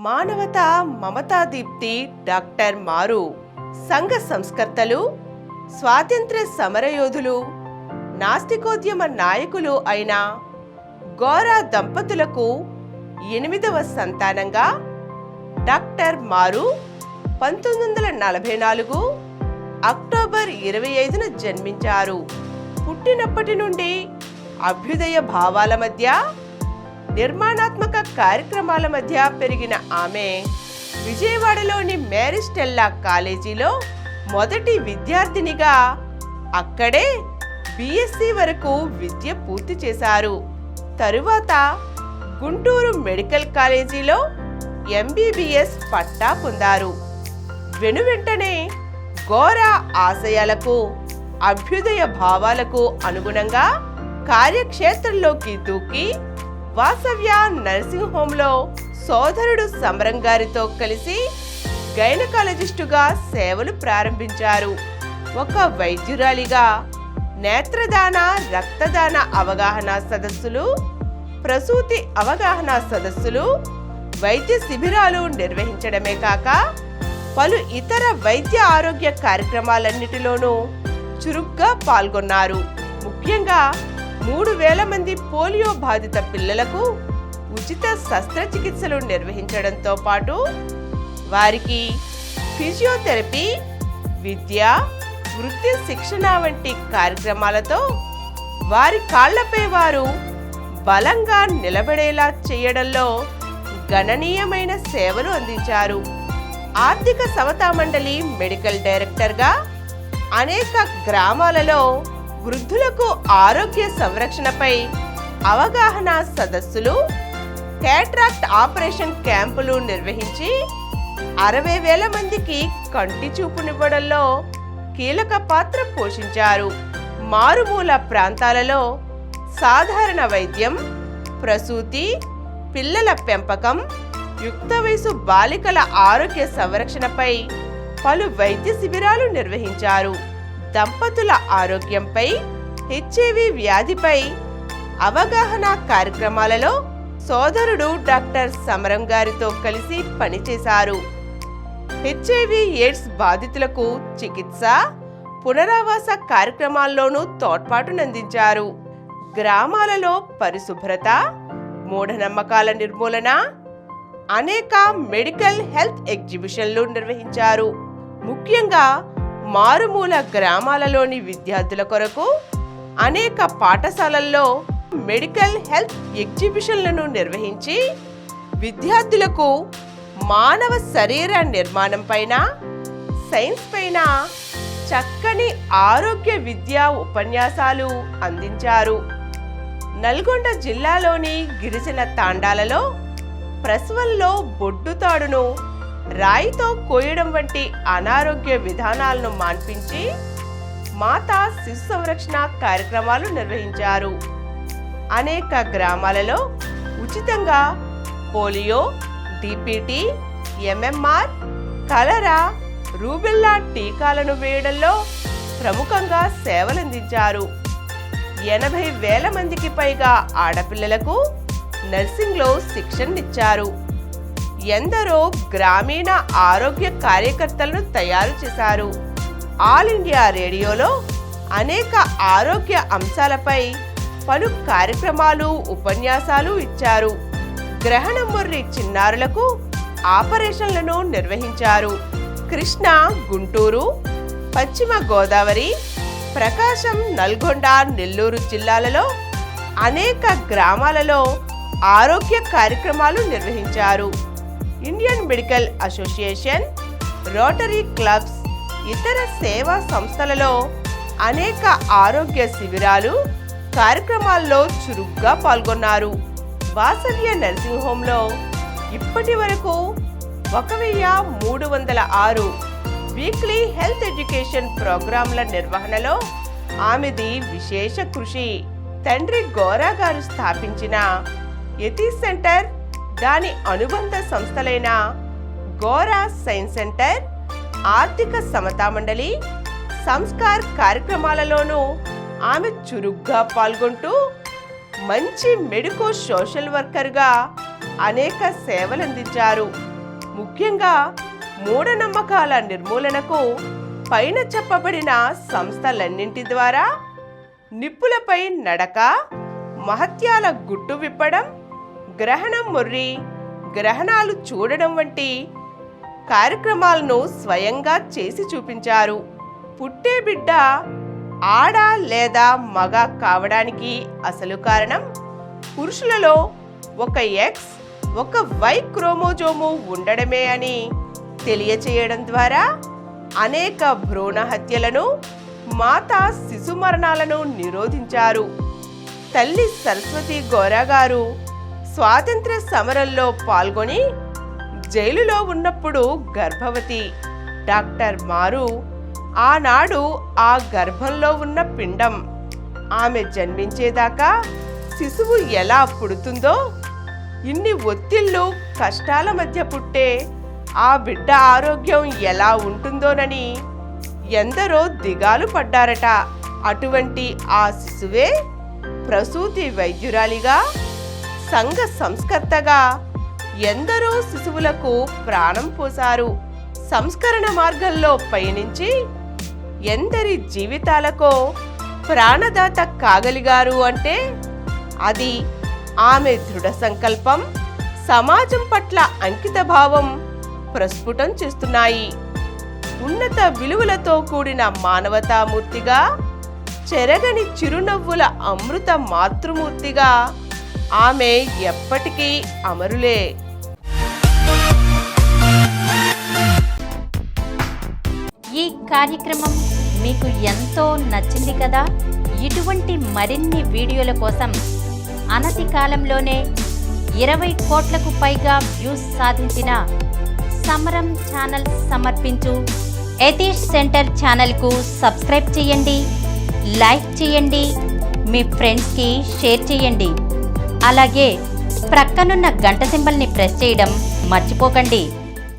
మానవతా మమతా దీప్తి డాక్టర్ మారు సంఘ సంస్కర్తలు, స్వాతంత్ర్య సమరయోధులు, నాస్తికోద్యమ నాయకులు అయిన గోరా దంపతులకు 8వ సంతానంగా డాక్టర్ మారు 1944 అక్టోబర్ 25న జన్మించారు. పుట్టినప్పటి నుండి అభ్యుదయ భావాల మధ్య, నిర్మాణాత్మక కార్యక్రమాల మధ్య పెరిగిన ఆమె విజయవాడలోని మేరీ స్టెల్లా కాలేజీలో మొదటి విద్యార్థినిగా అక్కడే బిఎస్సి వరకు విద్య పూర్తి చేశారు. తరువాత గుంటూరు మెడికల్ కాలేజీలో ఎంబీబీఎస్ పట్టా పొందారు. వెనువెంటనే గోరా ఆశయాలకు, అభ్యుదయ భావాలకు అనుగుణంగా కార్యక్షేత్రంలోకి దూకి వాసవ్య నర్సింగ్ హోంలో సోదరుడు సమరం గారితో కలిసి గైనకాలజిస్టుగా సేవలు ప్రారంభించారు. ఒక వైద్యురాలిగా నేత్రదాన, రక్తదాన అవగాహన సదస్సులు, ప్రసూతి అవగాహన సదస్సులు, వైద్య శిబిరాలు నిర్వహించడమే కాక పలు ఇతర వైద్య ఆరోగ్య కార్యక్రమాలన్నిటిలోనూ చురుగ్గా పాల్గొన్నారు. ముఖ్యంగా 3000 మంది పోలియో బాధిత పిల్లలకు ఉచిత శస్త్రచికిత్సలు నిర్వహించడంతో పాటు వారికి ఫిజియోథెరపీ, విద్య, వృత్తి శిక్షణ వంటి కార్యక్రమాలతో వారి కాళ్లపై వారు బలంగా నిలబడేలా చేయడంలో గణనీయమైన సేవలు అందించారు. ఆర్థిక సమతా మండలి మెడికల్ డైరెక్టర్గా అనేక గ్రామాలలో వృద్ధులకు ఆరోగ్య సంరక్షణపై అవగాహన సదస్సులు, క్యాట్రాక్ట్ ఆపరేషన్ క్యాంపులు నిర్వహించి 60,000 మందికి కంటి చూపునివ్వడంలో కీలక పాత్ర పోషించారు. మారుమూల ప్రాంతాలలో సాధారణ వైద్యం, ప్రసూతి, పిల్లల పెంపకం, యుక్త వయసు బాలికల ఆరోగ్య సంరక్షణపై పలు వైద్య శిబిరాలు నిర్వహించారు. దంపతుల ఆరోగ్యంపై, హెచ్ఐవి వ్యాధిపై అవగాహన కార్యక్రమాలలో సోదరుడు డాక్టర్ సమరం గారితో కలిసి పనిచేశారు. హెచ్ఐవి ఎయిడ్స్ బాధితులకు చికిత్స, పునరావాస కార్యక్రమాల్లోనూ తోడ్పాటునందించారు. గ్రామాలలో పరిశుభ్రత, మూఢనమ్మకాల నిర్మూలన, అనేక మెడికల్ హెల్త్ ఎగ్జిబిషన్లు నిర్వహించారు. ముఖ్యంగా మారుమూల గ్రామాలలోని విద్యార్థుల కొరకు అనేక పాఠశాలల్లో మెడికల్ హెల్త్ ఎగ్జిబిషన్లను నిర్వహించి విద్యార్థులకు మానవ శరీర నిర్మాణం పైన, సైన్స్ పైన చక్కని ఆరోగ్య విద్యా ఉపన్యాసాలు అందించారు. నల్గొండ జిల్లాలోని గిరిజన తాండాలలో ప్రసవంలో బొడ్డుతాడును రాయితో కోయడం వంటి అనారోగ్య విధానాలను మాన్పించి మాతా శిశు సంరక్షణ కార్యక్రమాలు నిర్వహించారు. అనేక గ్రామాలలో ఉచితంగా పోలియో, డిపిటి, ఎంఎంఆర్, కలరా, రూబెల్లా టీకాలను వేయడంలో ప్రముఖంగా సేవలందించారు. 80,000 మందికి పైగా ఆడపిల్లలకు నర్సింగ్లో శిక్షణనిచ్చారు. ఎందరో గ్రామీణ ఆరోగ్య కార్యకర్తలను తయారు చేశారు. ఆల్ ఇండియా రేడియోలో అనేక ఆరోగ్య అంశాలపై పలు కార్యక్రమాలు, ఉపన్యాసాలు ఇచ్చారు. గ్రహణముర్రి చిన్నారులకు ఆపరేషన్లను నిర్వహించారు. కృష్ణా, గుంటూరు, పశ్చిమ గోదావరి, ప్రకాశం, నల్గొండ, నెల్లూరు జిల్లాలలో అనేక గ్రామాలలో ఆరోగ్య కార్యక్రమాలు నిర్వహించారు. Indian medical association, rotary clubs, ఇతర సేవా సంస్థలలో అనేక ఆరోగ్య శిబిరాలు, కార్యక్రమాల్లో చురుగ్గా పాల్గొన్నారు. వాసవ్య నర్సింగ్ హోంలో ఇప్పటి వరకు 1306 వీక్లీ హెల్త్ ఎడ్యుకేషన్ ప్రోగ్రాంల నిర్వహణలో ఆమెది విశేష కృషి. తండ్రి గోరా గారు స్థాపించిన యతీష్ సెంటర్, దాని అనుబంధ సంస్థలైన గోరా సైన్స్ సెంటర్, ఆర్థిక సమతా మండలి, సంస్కార్ కార్యక్రమాలలోనూ ఆమె చురుగ్గా పాల్గొంటూ మంచి మెడికో సోషల్ వర్కర్గా అనేక సేవలందించారు. ముఖ్యంగా మూఢనమ్మకాల నిర్మూలనకు పైన చెప్పబడిన సంస్థలన్నింటి ద్వారా నిప్పులపై నడక, మహత్యాల గుట్టు విప్పడం, గ్రహణం మొర్రి, గ్రహణాలు చూడడం వంటి కార్యక్రమాలను స్వయంగా చేసి చూపించారు. పుట్టే బిడ్డ ఆడ లేదా మగ కావడానికి అసలు కారణం పురుషులలో ఒక ఎక్స్, ఒక వై క్రోమోజోము ఉండడమే అని తెలియచేయడం ద్వారా అనేక భ్రూణ హత్యలను, మాతా శిశు మరణాలను నిరోధించారు. తల్లి సరస్వతి గోరా గారు స్వాతంత్ర్య సమరంలో పాల్గొని జైలులో ఉన్నప్పుడు గర్భవతి. డాక్టర్ మారు ఆనాడు ఆ గర్భంలో ఉన్న పిండం ఆమె జన్మించేదాకా శిశువు ఎలా పుడుతుందో, ఇన్ని ఒత్తిళ్లు కష్టాల మధ్య పుట్టే ఆ బిడ్డ ఆరోగ్యం ఎలా ఉంటుందోనని ఎందరో దిగాలు పడ్డారట. అటువంటి ఆ శిశువే ప్రసూతి వైద్యురాలిగా, సంఘ సంస్కర్తగా ఎందరో శిశువులకు ప్రాణం పోశారు. సంస్కరణ మార్గంలో పయనించి ఎందరి జీవితాలకో ప్రాణదాత కాగలిగారు అంటే అది ఆమె దృఢ సంకల్పం, సమాజం పట్ల అంకిత భావం ప్రస్ఫుటం చేస్తున్నాయి. ఉన్నత విలువలతో కూడిన మానవతామూర్తిగా, చెరగని చిరునవ్వుల అమృత మాతృమూర్తిగా ఆమె ఎప్పటికీ అమరులే. ఈ కార్యక్రమం మీకు ఎంతో నచ్చింది కదా. ఇటువంటి మరిన్ని వీడియోల కోసం అనతి కాలంలోనే 20 కోట్లకు పైగా వ్యూస్ సాధించిన సమరం ఛానల్ సమర్పించు యతీష్ సెంటర్ ఛానల్కు సబ్స్క్రైబ్ చేయండి, లైక్ చేయండి, మీ ఫ్రెండ్స్కి షేర్ చేయండి. అలాగే ప్రక్కనున్న గంట సింబల్ని ప్రెస్ చేయడం మర్చిపోకండి.